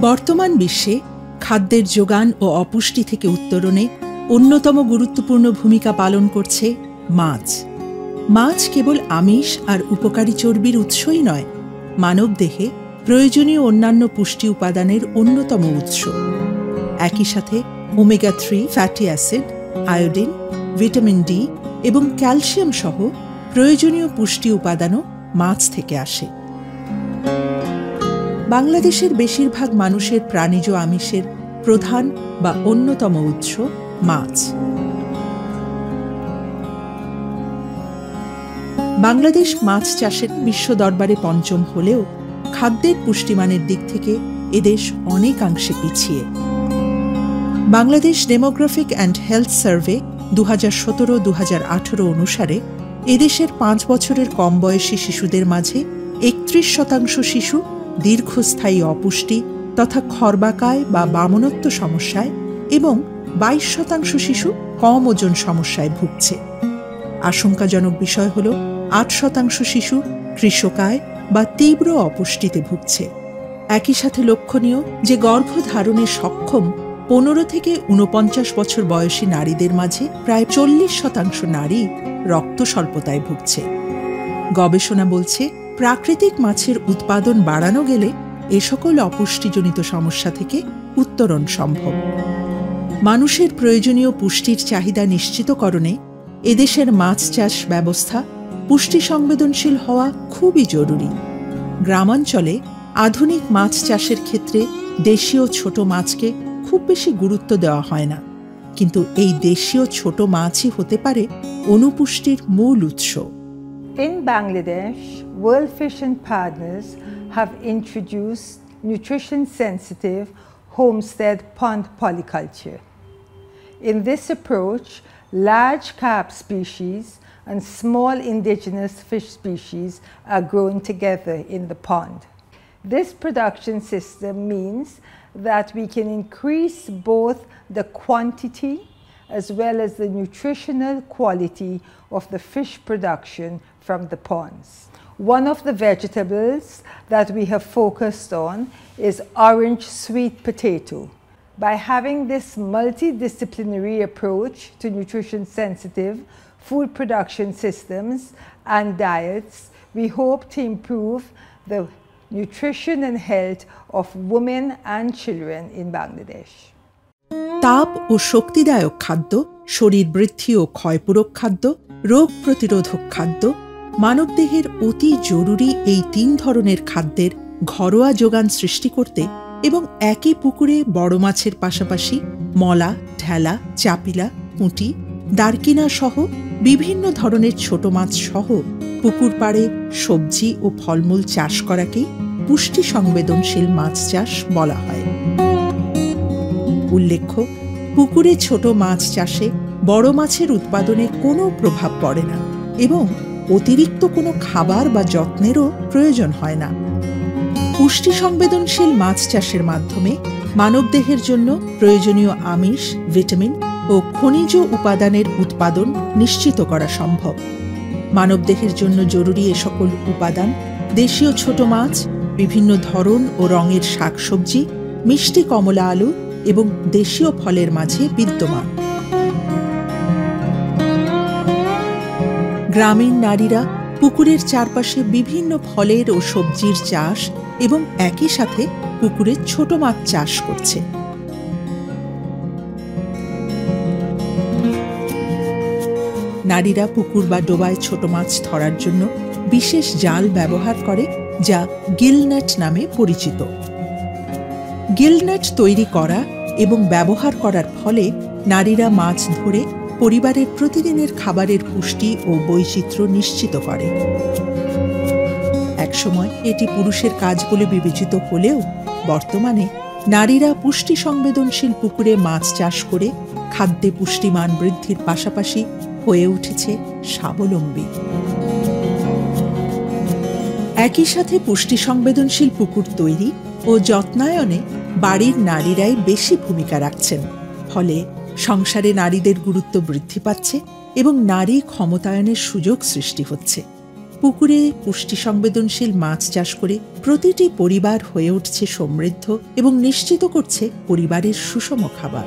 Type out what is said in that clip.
বর্তমান বিশ্বে খাদ্যের যোগান ও অপুষ্টি থেকে উত্তরণে অন্যতম গুরুত্বপূর্ণ ভূমিকা পালন করছে মাছ। মাছ কেবল আমিষ আর উপকারী চর্বির উৎসই নয়, মানবদেহে প্রয়োজনীয় অন্যান্য পুষ্টি উপাদানের অন্যতম উৎস। একই সাথে omega-3 fatty acid, iodine, vitamin D এবং ক্যালসিয়াম সহ প্রয়োজনীয় পুষ্টি উপাদানও মাছ থেকে আসে। বাংলাদেশের বেশিরভাগ মানুষের প্রাণীজ আমিষের প্রধান বা অন্যতম উৎস মাছ। বাংলাদেশ মাছ চাষের বিশ্ব দরবারে পঞ্চম হলেও খাদ্যের পুষ্টিমানের দিক থেকে এদেশ অনেকাংশে পিছিয়ে। Bangladesh demographic and health survey 2017-2018 অনুসারে এদেশের 5 বছরের কম বয়সী শিশুদের মাঝে 31% শিশু দীর্ঘস্থায়ী অপুষ্টি তথা খর্বাকায় বা বামনত্ব সমস্যায় এবং 22% শিশু কম ওজন সমস্যায় ভুগছে। আশঙ্কাজনক বিষয় হল 8% শিশু কৃশকায় বা তীব্র অপুষ্টিতে ভুগছে। একই সাথে লক্ষণীয় যে গর্ভধারণে সক্ষম 15 থেকে 49 বছর বয়সী নারীদের মাঝে প্রায় 40% নারী রক্ত স্বল্পতায় ভুগছে। গবেষণা বলছে প্রাকৃতিক মাছের উৎপাদন বাড়ানো গেলে এ সকল অপুষ্টিজনিত সমস্যা থেকে উত্তরণ সম্ভব। মানুষের প্রয়োজনীয় পুষ্টির চাহিদা নিশ্চিতকরণে এদেশের মাছ চাষ ব্যবস্থা পুষ্টি সংবেদনশীল হওয়া খুবই জরুরি। গ্রামাঞ্চলে আধুনিক মাছ চাষের ক্ষেত্রে দেশীয় ছোট মাছকে খুব বেশি গুরুত্ব দেওয়া হয় না, কিন্তু এই দেশীয় ছোট মাছই হতে পারে অনুপুষ্টির মূল উৎস। In Bangladesh, World Fish and Partners have introduced nutrition-sensitive homestead pond polyculture. In this approach, large carp species and small indigenous fish species are grown together in the pond. This production system means that we can increase both the quantity as well as the nutritional quality of the fish production from the ponds. One of the vegetables that we have focused on is orange sweet potato. By having this multidisciplinary approach to nutrition-sensitive food production systems and diets, we hope to improve the nutrition and health of women and children in Bangladesh. তাপ ও শক্তিদায়ক খাদ্য, শরীর বৃদ্ধি ও ক্ষয়পূরক খাদ্য, রোগ প্রতিরোধক খাদ্য, মানবদেহের অতি জরুরি এই 3 ধরনের খাদ্যের ঘরোয়া যোগান সৃষ্টি করতে এবং একই পুকুরে বড় মাছের পাশাপাশি মলা, ঢেলা, চাপিলা, পুঁটি, দারকিনা সহ বিভিন্ন ধরনের ছোট মাছ সহ পুকুর পাড়ে সবজি ও ফলমূল চাষ করাকেই পুষ্টি সংবেদনশীল মাছ চাষ বলা হয়। উল্লেখ্য, পুকুরে ছোট মাছ চাষে বড় মাছের উৎপাদনে কোনো প্রভাব পড়ে না এবং অতিরিক্ত কোনো খাবার বা যত্নেরও প্রয়োজন হয় না। পুষ্টি সংবেদনশীল মাছ চাষের মাধ্যমে মানবদেহের জন্য প্রয়োজনীয় আমিষ, ভিটামিন ও খনিজ উপাদানের উৎপাদন নিশ্চিত করা সম্ভব। মানবদেহের জন্য জরুরি এ সকল উপাদান দেশীয় ছোট মাছ, বিভিন্ন ধরন ও রঙের শাকসবজি, মিষ্টি কমলা আলু এবং দেশীয় ফলের মাঝে বিদ্যমান। গ্রামীণ নারীরা পুকুরের চারপাশে বিভিন্ন ফলের ও সবজির চাষ এবং একই সাথে পুকুরে ছোট মাছ চাষ করছে। নারীরা পুকুর বা ডোবায় ছোট মাছ ধরার জন্য বিশেষ জাল ব্যবহার করে, যা গিলনেট নামে পরিচিত। গিলনেট তৈরি করা এবং ব্যবহার করার ফলে নারীরা মাছ ধরে পরিবারের প্রতিদিনের খাবারের পুষ্টি ও বৈচিত্র্য নিশ্চিত করে। একসময় এটি পুরুষের কাজ বলে বিবেচিত হলেও বর্তমানে নারীরা পুষ্টি সংবেদনশীল পুকুরে মাছ চাষ করে খাদ্যে পুষ্টিমান বৃদ্ধির পাশাপাশি হয়ে উঠেছে স্বাবলম্বী। একই সাথে পুষ্টি সংবেদনশীল পুকুর তৈরি ও যত্নায়নে বাড়ির নারীরাই বেশি ভূমিকা রাখছেন, ফলে সংসারে নারীদের গুরুত্ব বৃদ্ধি পাচ্ছে এবং নারী ক্ষমতায়নের সুযোগ সৃষ্টি হচ্ছে। পুকুরে পুষ্টি সংবেদনশীল মাছ চাষ করে প্রতিটি পরিবার হয়ে উঠছে সমৃদ্ধ এবং নিশ্চিত করছে পরিবারের সুষম খাবার।